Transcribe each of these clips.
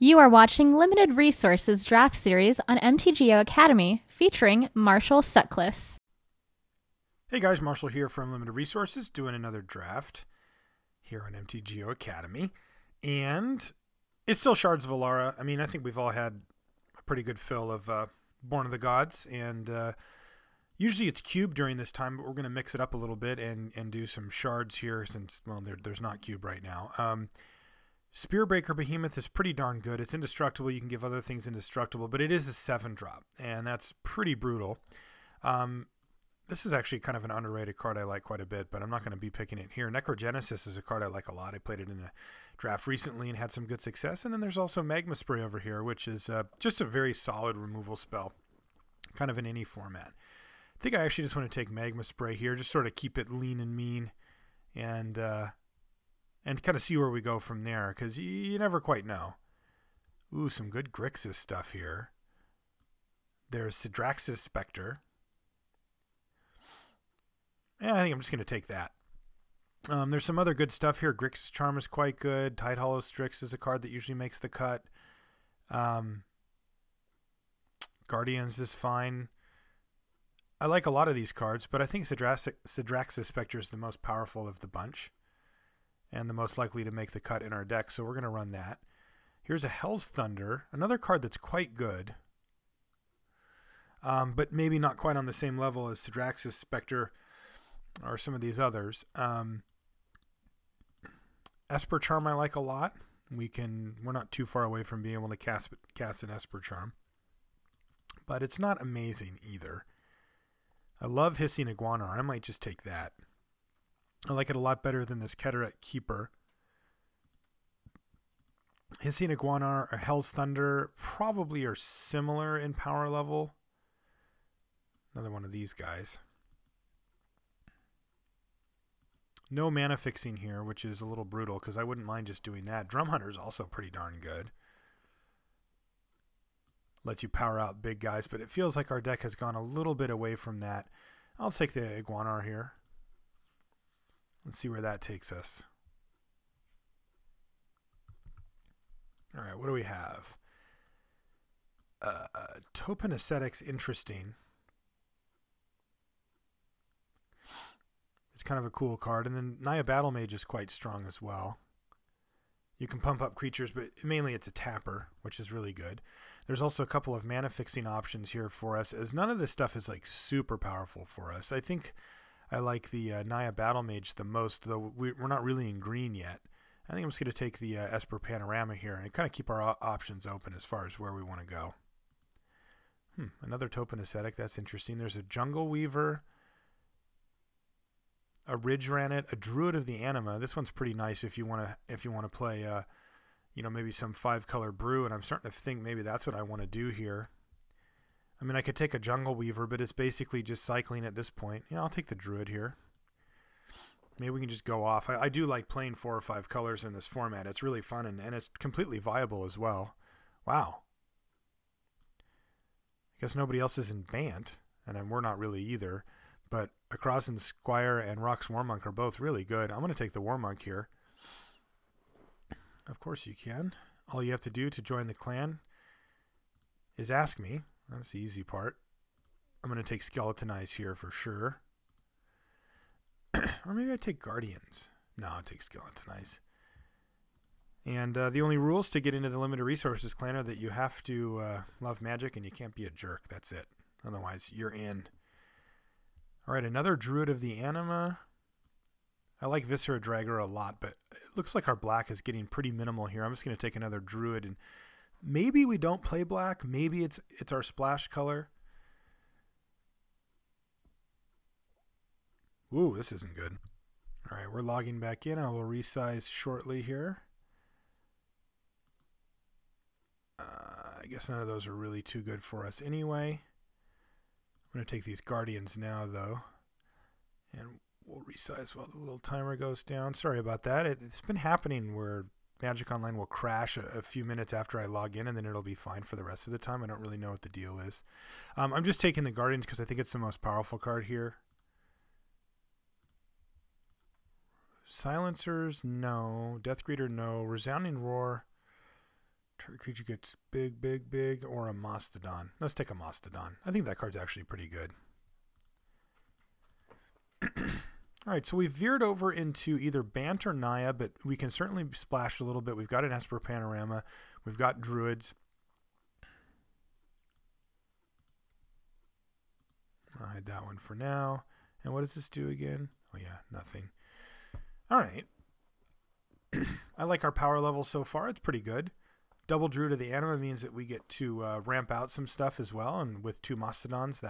You are watching Limited Resources Draft Series on MTGO Academy featuring Marshall Sutcliffe. Hey guys, Marshall here from Limited Resources doing another draft here on MTGO Academy. And it's still Shards of Alara. I mean, I think we've all had a pretty good fill of Born of the Gods. And usually it's cube during this time, but we're going to mix it up a little bit and do some Shards here since, well, there's not cube right now. Spearbreaker Behemoth is pretty darn good. It's indestructible. You can give other things indestructible, but it is a 7-drop, and that's pretty brutal. This is actually kind of an underrated card I like quite a bit, but I'm not going to be picking it here. Necrogenesis is a card I like a lot. I played it in a draft recently and had some good success. And then there's also Magma Spray over here, which is just a very solid removal spell, kind of in any format. I think I actually just want to take Magma Spray here, just sort of keep it lean and mean, and kind of see where we go from there, because you never quite know. Ooh, some good Grixis stuff here. There's Sidraxis Spectre. Yeah, I think I'm just going to take that. There's some other good stuff here. Grixis Charm is quite good. Tidehollow Strix is a card that usually makes the cut. Guardians is fine. I like a lot of these cards, but I think Sidraxis Spectre is the most powerful of the bunch and the most likely to make the cut in our deck, so we're going to run that. Here's a Hell's Thunder, another card that's quite good, but maybe not quite on the same level as Sidraxis Spectre or some of these others. Esper Charm I like a lot. We're not too far away from being able to cast an Esper Charm, but it's not amazing either. I love Hissing Iguanar. I might just take that. I like it a lot better than this Ketteret Keeper. Hissing Iguanar or Hell's Thunder probably are similar in power level. Another one of these guys. No mana fixing here, which is a little brutal because I wouldn't mind just doing that. Drum Hunter is also pretty darn good. Lets you power out big guys, but it feels like our deck has gone a little bit away from that. I'll take the Iguanar here. Let's see where that takes us. All right, what do we have? Topin Ascetic's interesting. It's kind of a cool card. And then Naya Battlemage is quite strong as well. You can pump up creatures, but mainly it's a tapper, which is really good. There's also a couple of mana fixing options here for us, as none of this stuff is like super powerful for us. I think I like the Naya Battlemage the most, though we're not really in green yet. I think I'm just going to take the Esper Panorama here and kind of keep our options open as far as where we want to go. Another Topin Ascetic, that's interesting. There's a Jungle Weaver, a Ridge Rannet, a Druid of the Anima. This one's pretty nice if you want to play, maybe some 5-color brew, and I'm starting to think maybe that's what I want to do here. I mean, I could take a Jungle Weaver, but it's basically just cycling at this point. Yeah, I'll take the Druid here. Maybe we can just go off. I do like playing 4 or 5 colors in this format. It's really fun, and it's completely viable as well. Wow. I guess nobody else is in Bant, and we're not really either. But Across Squire and Rock's Warmonk are both really good. I'm going to take the Warmonk here. Of course you can. All you have to do to join the clan is ask me. That's the easy part. I'm going to take Skeletonize here for sure. Or maybe I take Guardians. No, I'll take Skeletonize. And the only rules to get into the Limited Resources clan are that you have to love Magic and you can't be a jerk. That's it. Otherwise, you're in. All right, another Druid of the Anima. I like Viscera Dragger a lot, but it looks like our black is getting pretty minimal here. I'm just going to take another Druid, and maybe we don't play black. Maybe it's our splash color. Ooh, this isn't good. All right, we're logging back in. I will resize shortly here. I guess none of those are really too good for us anyway. I'm going to take these Guardians now, though, and we'll resize while the little timer goes down. Sorry about that. It's been happening where Magic Online will crash a few minutes after I log in, and then it'll be fine for the rest of the time. I don't really know what the deal is. I'm just taking the Guardians because I think it's the most powerful card here. Silencers, no. Deathgreeter, no. Resounding Roar, Creature gets big, big, big, or a Mastodon. Let's take a Mastodon. I think that card's actually pretty good. All right, so we veered over into either Bant or Naya, but we can certainly splash a little bit. We've got an Esper Panorama. We've got Druids. I'll hide that one for now. And what does this do again? Oh, yeah, nothing. All right. I like our power level so far. It's pretty good. Double Druid of the Anima means that we get to ramp out some stuff as well. And with 2 Mastodons,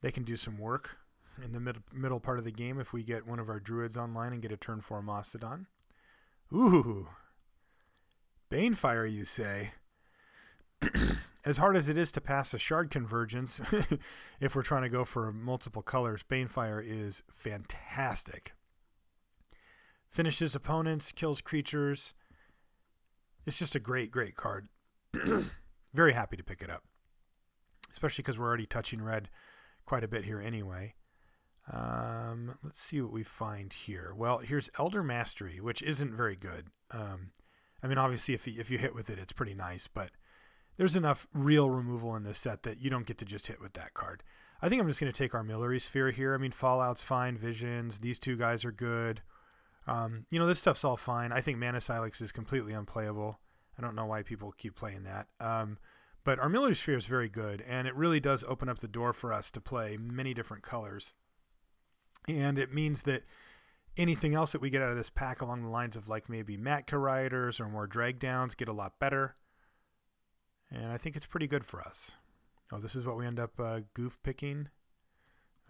they can do some work in the middle part of the game if we get one of our Druids online and get a turn 4 Mastodon. Ooh. Banefire, you say? As hard as it is to pass a Shard Convergence, if we're trying to go for multiple colors, Banefire is fantastic. Finishes opponents, kills creatures. It's just a great, great card. Very happy to pick it up. Especially because we're already touching red quite a bit here anyway. Let's see what we find here. Well, here's Elder Mastery, which isn't very good. I mean, obviously, if you hit with it, it's pretty nice, but there's enough real removal in this set that you don't get to just hit with that card. I think I'm just going to take Armillary Sphere here. I mean, Fallout's fine, Visions, these 2 guys are good. You know, this stuff's all fine. I think Mana Silex is completely unplayable. I don't know why people keep playing that. But Armillary Sphere is very good, and it really does open up the door for us to play many different colors. And it means that anything else that we get out of this pack along the lines of like maybe Matka Riders or more Drag Downs get a lot better. And I think it's pretty good for us. Oh, this is what we end up goof picking.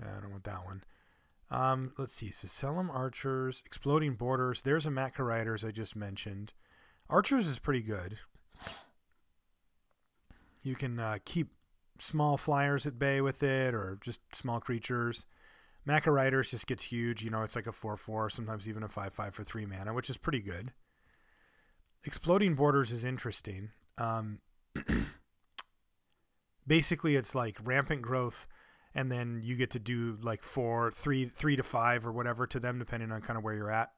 I don't want that one. Let's see. Sacellum Archers, Exploding Borders. There's a Matka Riders I just mentioned. Archers is pretty good. You can keep small flyers at bay with it or just small creatures. Matka Riders just gets huge. You know, it's like a 4/4, sometimes even a 5/5 for 3 mana, which is pretty good. Exploding Borders is interesting. Basically, it's like rampant growth, and then you get to do like 3 to 5 or whatever to them, depending on kind of where you're at.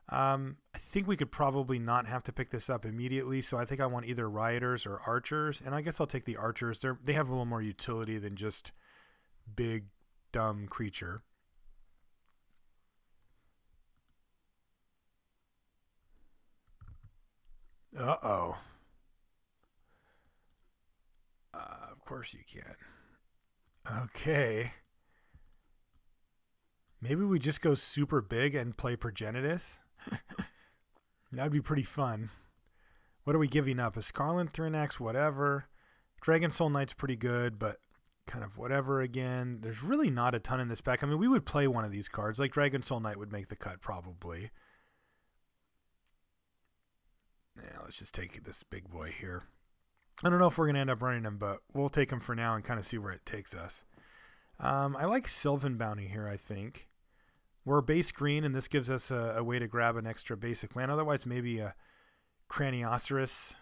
I think we could probably not have to pick this up immediately, so I think I want either Rioters or Archers, and I guess I'll take the Archers. They have a little more utility than just big, dumb creature. Uh-oh. Of course you can. Okay. Maybe we just go super big and play Progenitus? That'd be pretty fun. What are we giving up? A Scarlet Thrinax, whatever. Dragon Soul Knight's pretty good, but kind of whatever again. There's really not a ton in this pack. I mean, we would play one of these cards. Like Dragon Soul Knight would make the cut probably. Yeah, let's just take this big boy here. I don't know if we're going to end up running him, but we'll take him for now and kind of see where it takes us. I like Sylvan Bounty here, I think. We're base green, and this gives us a way to grab an extra basic land. Otherwise, maybe a Craniosaurus.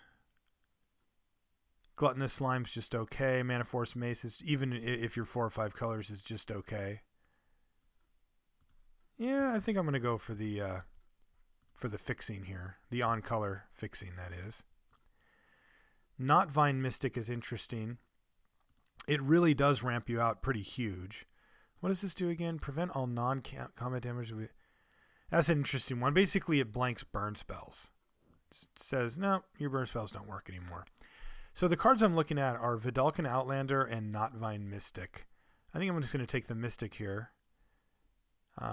Gluttonous Slime's just okay. Mana Force Mace is, even if you're 4 or 5 colors, is just okay. Yeah, I think I'm going to go for the fixing here. The on-color fixing, that is. Not Vine Mystic is interesting. It really does ramp you out pretty huge. What does this do again? Prevent all non-combat damage. That's an interesting one. Basically, it blanks burn spells. Just says, no, your burn spells don't work anymore. So the cards I'm looking at are Vidalcan Outlander and Not Vine Mystic. I think I'm just going to take the Mystic here.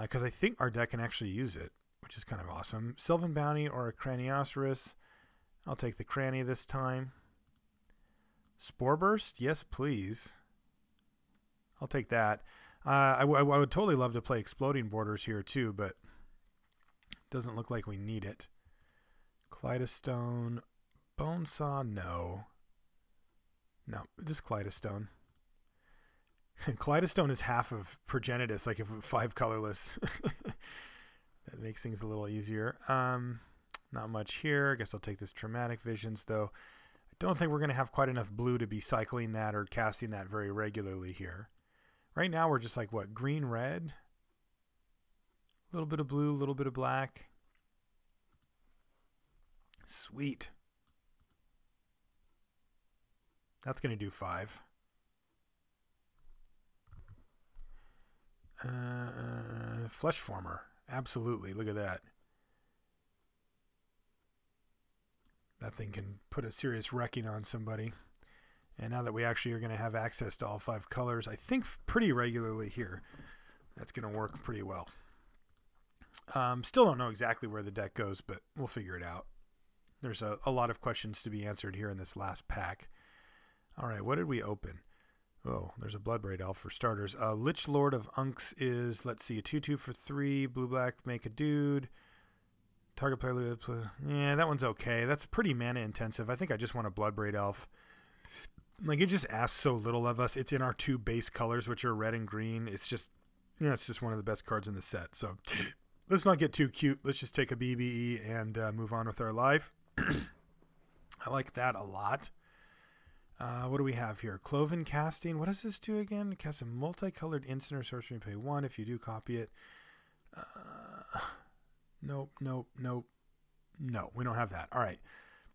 Because I think our deck can actually use it, which is kind of awesome. Sylvan Bounty or a Craniosaurus. I'll take the Cranny this time. Spore Burst? Yes, please. I'll take that. I would totally love to play Exploding Borders here too, but it doesn't look like we need it. Kaleidostone. Bonesaw? No. No, just Kaleidostone. Kaleidostone is half of Progenitus, like if 5 colorless. That makes things a little easier. Not much here. I guess I'll take this Traumatic Visions, though. I don't think we're going to have quite enough blue to be cycling that or casting that very regularly here. Right now we're just like, what, green, red? A little bit of blue, a little bit of black. Sweet. That's going to do 5. Flesh Former. Absolutely. Look at that. That thing can put a serious wrecking on somebody. And now that we actually are going to have access to all 5 colors, I think pretty regularly here, that's going to work pretty well. Still don't know exactly where the deck goes, but we'll figure it out. There's a lot of questions to be answered here in this last pack. All right, what did we open? Oh, there's a Bloodbraid Elf for starters. Lich Lord of Unks is, let's see, a 2/2 for 3. Blue-black, make a dude. Target player, yeah, that one's okay. That's pretty mana intensive. I think I just want a Bloodbraid Elf. Like, it just asks so little of us. It's in our 2 base colors, which are red and green. It's just, you know, it's just one of the best cards in the set. So let's not get too cute. Let's just take a BBE and move on with our life. I like that a lot. What do we have here? Cloven Casting. What does this do again? Cast a multicolored instant or sorcery and pay 1 if you do copy it. Nope. No, we don't have that. All right.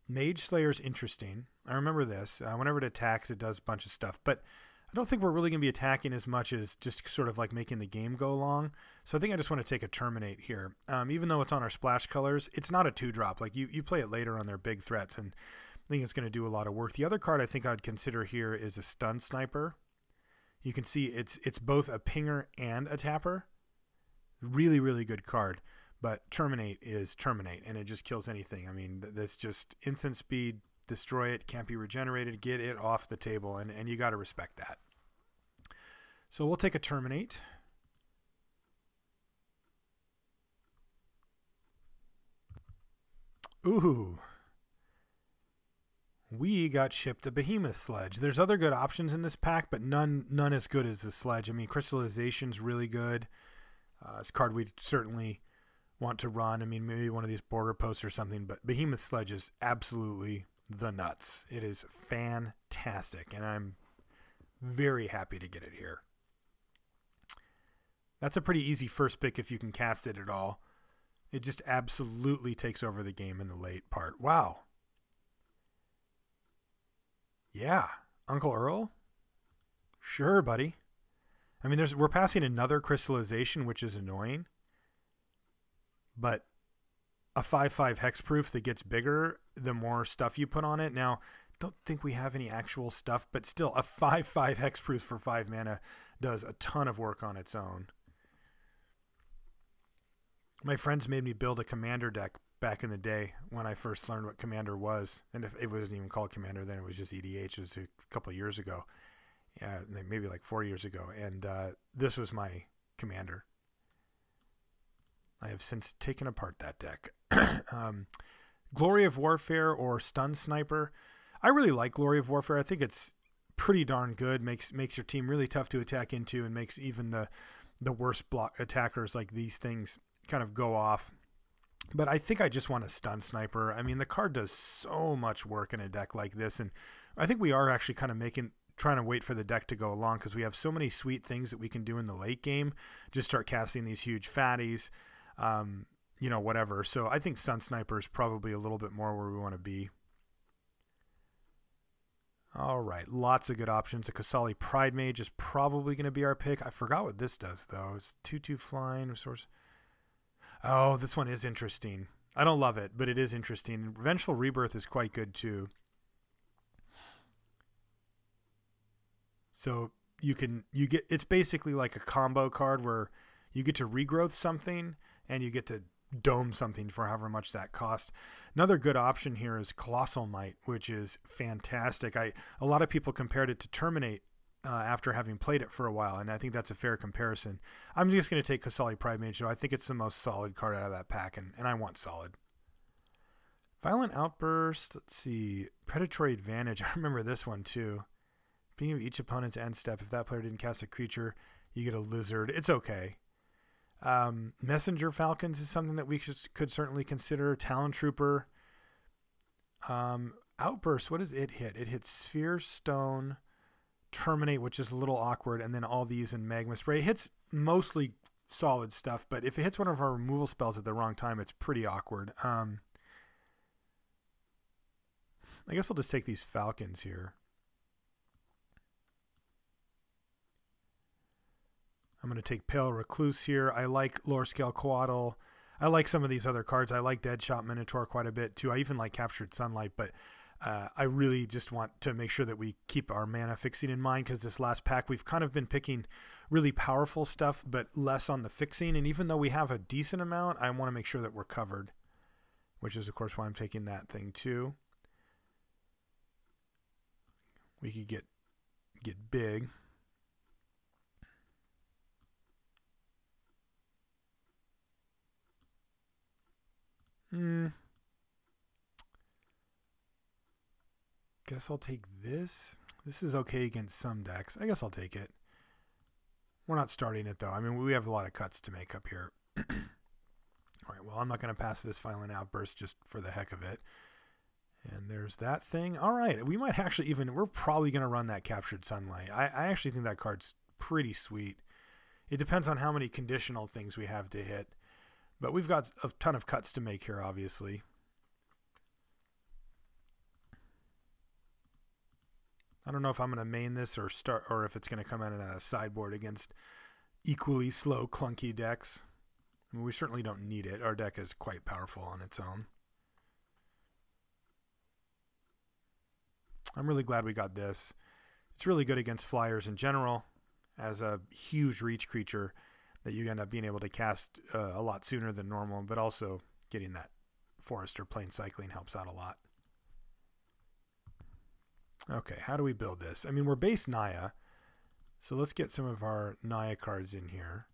Mage Slayer is interesting. I remember this. Whenever it attacks, it does a bunch of stuff. But I don't think we're really going to be attacking as much as just sort of like making the game go along. So I think I just want to take a Terminate here. Even though it's on our splash colors, it's not a 2-drop. Like you play it later on their big threats, and I think it's going to do a lot of work. The other card I think I'd consider here is a Stun Sniper. You can see it's both a pinger and a tapper. Really, really good card. But Terminate is Terminate, and it just kills anything. I mean, that's just instant speed, destroy it, can't be regenerated, get it off the table, and you got to respect that. So we'll take a Terminate. Ooh. We got shipped a Behemoth Sledge. There's other good options in this pack, but none as good as the Sledge. I mean, Crystallization's really good. It's a card we'd certainly want to run. I mean, maybe one of these border posts or something, but Behemoth Sledge is absolutely the nuts. It is fantastic, and I'm very happy to get it here. That's a pretty easy first pick if you can cast it at all. It just absolutely takes over the game in the late part. Wow. Yeah. Uncle Earl? Sure, buddy. I mean, we're passing another Crystallization, which is annoying. But a 5/5 hexproof that gets bigger the more stuff you put on it. Now, don't think we have any actual stuff, but still, a 5/5 hexproof for 5 mana does a ton of work on its own. My friends made me build a Commander deck back in the day when I first learned what Commander was. And if it wasn't even called Commander then, it was just EDH. It was a couple of years ago. Yeah, maybe like 4 years ago. And this was my Commander. I have since taken apart that deck. Glory of Warfare or Stun Sniper. I really like Glory of Warfare. I think it's pretty darn good. Makes your team really tough to attack into, and makes even the worst block attackers like these things kind of go off. But I think I just want a Stun Sniper. I mean, the card does so much work in a deck like this, and I think we are actually kind of trying to wait for the deck to go along, because we have so many sweet things that we can do in the late game. Just start casting these huge fatties. You know, whatever. So I think Stun Sniper is probably a little bit more where we want to be. All right, lots of good options. A Kasali Pride Mage is probably going to be our pick. I forgot what this does, though. It's 2/2 flying resource. Oh, this one is interesting. I don't love it, but it is interesting. Vengeful Rebirth is quite good, too. So it's basically like a combo card where you get to regrowth something and you get to dome something for however much that costs. Another good option here is Colossal Might, which is fantastic. A lot of people compared it to Terminate after having played it for a while, and I think that's a fair comparison. I'm just going to take Kasali Pride Mage, though. I think it's the most solid card out of that pack, and I want solid. Violent Outburst, let's see. Predatory Advantage, I remember this one too. Beginning of each opponent's end step, if that player didn't cast a creature, you get a lizard. It's okay. Messenger Falcons is something that we could certainly consider. Talon Trooper. Outburst, what does it hit? It hits Sphere, Stone, Terminate, which is a little awkward, and then all these in Magma Spray. It hits mostly solid stuff, but if it hits one of our removal spells at the wrong time, it's pretty awkward. I guess I'll just take these Falcons here. I'm going to take Pale Recluse here. I like Lore Scale Coatl. I like some of these other cards. I like Deadshot Minotaur quite a bit too. I even like Captured Sunlight, but I really just want to make sure that we keep our mana fixing in mind, because this last pack we've kind of been picking really powerful stuff but less on the fixing, and even though we have a decent amount, I want to make sure that we're covered, which is of course why I'm taking that thing too. We could get big. Guess I'll take this. This is okay against some decks. I guess I'll take it. We're not starting it though. I mean, we have a lot of cuts to make up here. All right, well, I'm not going to pass this Violent Outburst just for the heck of it. And there's that thing. All right, we might actually even, we're probably going to run that Captured Sunlight. I actually think that card's pretty sweet. It depends on how many conditional things we have to hit. But we've got a ton of cuts to make here, obviously. I don't know if I'm going to main this or if it's going to come out in a sideboard against equally slow, clunky decks. I mean, we certainly don't need it. Our deck is quite powerful on its own. I'm really glad we got this. It's really good against flyers in general as a huge reach creature that you end up being able to cast a lot sooner than normal, but also getting that forest or plane cycling helps out a lot. Okay, how do we build this? I mean, we're base Naya, so let's get some of our Naya cards in here.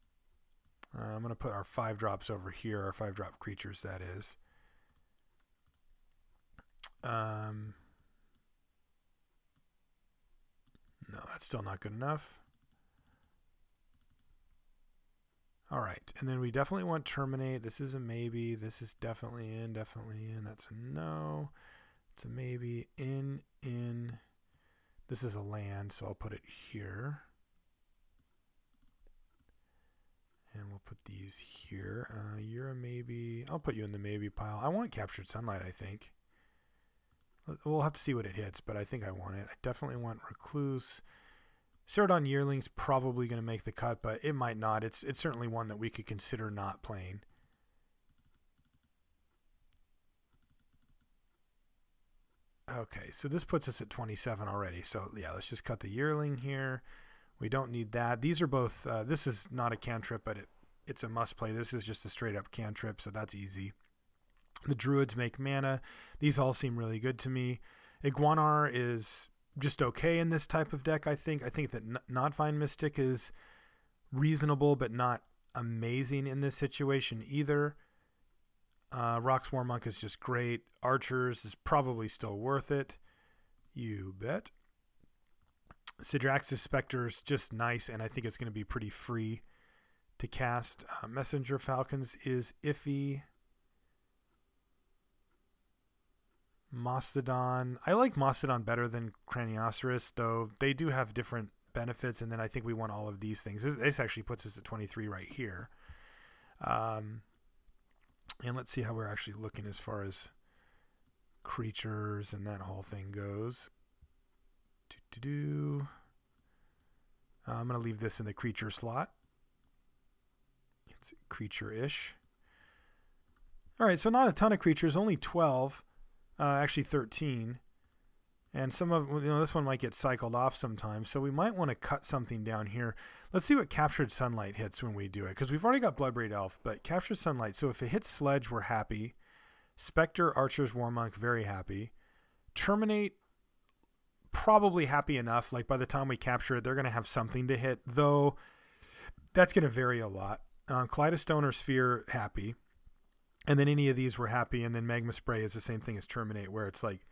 I'm going to put our 5-drops over here, our 5-drop creatures, that is. No, that's still not good enough. All right, and then we definitely want Terminate. This is a maybe. This is definitely in, definitely in. That's a no. It's a maybe. In. This is a land, so I'll put it here. And we'll put these here. You're a maybe. I'll put you in the maybe pile. I want Captured Sunlight, I think. We'll have to see what it hits, but I think I want it. I definitely want Recluse. Ceradon Yearling's probably going to make the cut, but it might not. It's certainly one that we could consider not playing. Okay, so this puts us at 27 already. So yeah, let's just cut the Yearling here. We don't need that. These are both, this is not a cantrip, but it's a must play. This is just a straight up cantrip, so that's easy. The Druids make mana. These all seem really good to me. Iguanar is just okay in this type of deck, I think. I think that Notvine Mystic is reasonable, but not amazing in this situation either. Rock's Warmonk is just great. Archers is probably still worth it. You bet. Sidrax's Spectre is just nice, and I think it's going to be pretty free to cast. Messenger Falcons is iffy. Mastodon. I like Mastodon better than Craniosaurus, though they do have different benefits, and then I think we want all of these things. This actually puts us at 23 right here. And let's see how we're actually looking as far as creatures and that whole thing goes. I'm going to leave this in the creature slot. It's creature-ish. All right, so not a ton of creatures, only 12. Actually 13. And some of, this one might get cycled off sometimes, so we might want to cut something down here. Let's see what Captured Sunlight hits when we do it, because we've already got Bloodbraid Elf, but Captured Sunlight, so if it hits Sledge, we're happy. Spectre, Archers, Warmonk, very happy. Terminate, probably happy enough. Like by the time we capture it, they're going to have something to hit, though that's going to vary a lot. Kaleidostone or Sphere, happy. And then any of these were happy, and then Magma Spray is the same thing as Terminate, where it's like,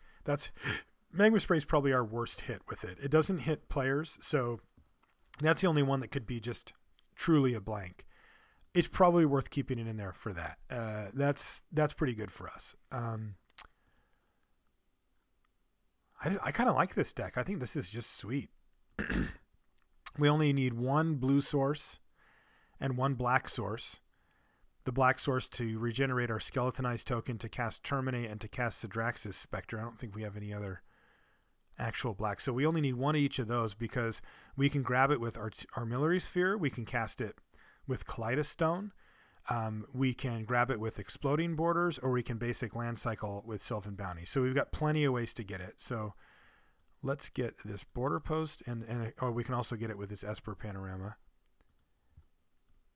Magma Spray is probably our worst hit with it. It doesn't hit players, so that's the only one that could be just truly a blank. It's probably worth keeping it in there for that. That's pretty good for us. I kind of like this deck. I think this is just sweet. We only need one blue source and one black source. The black source to regenerate our Skeletonized token, to cast Terminate, and to cast Sidrax's Spectre. I don't think we have any other actual black. So we only need one of each of those because we can grab it with our Armillary Sphere. We can cast it with Kaleidostone. We can grab it with Exploding Borders, or we can basic land cycle with Sylvan Bounty. So we've got plenty of ways to get it. So let's get this Border Post, and we can also get it with this Esper Panorama.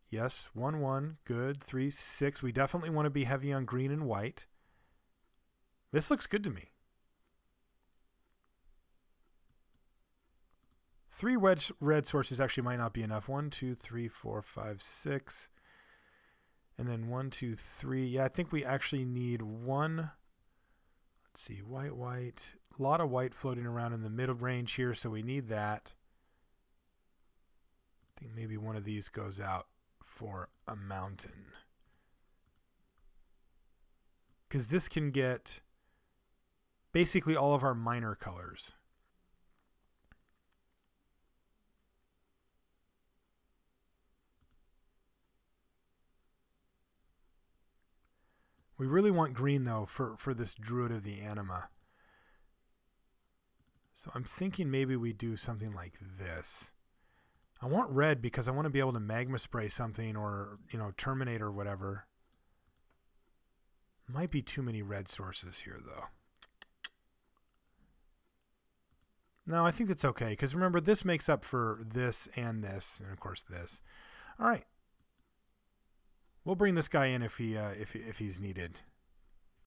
Yes, 1/1, good. 3/6. We definitely want to be heavy on green and white. This looks good to me. 3 red sources actually might not be enough. 1, 2, 3, 4, 5, 6. And then 1, 2, 3. Yeah, I think we actually need one. Let's see, white. A lot of white floating around in the middle range here, so we need that. I think maybe one of these goes out for a mountain. Because this can get basically all of our minor colors. We really want green, though, for this Druid of the Anima. So I'm thinking maybe we do something like this. I want red because I want to be able to Magma Spray something, or, you know, Terminate or whatever. Might be too many red sources here, though. No, I think that's okay, because remember, this makes up for this, and of course this. All right. We'll bring this guy in if he's needed.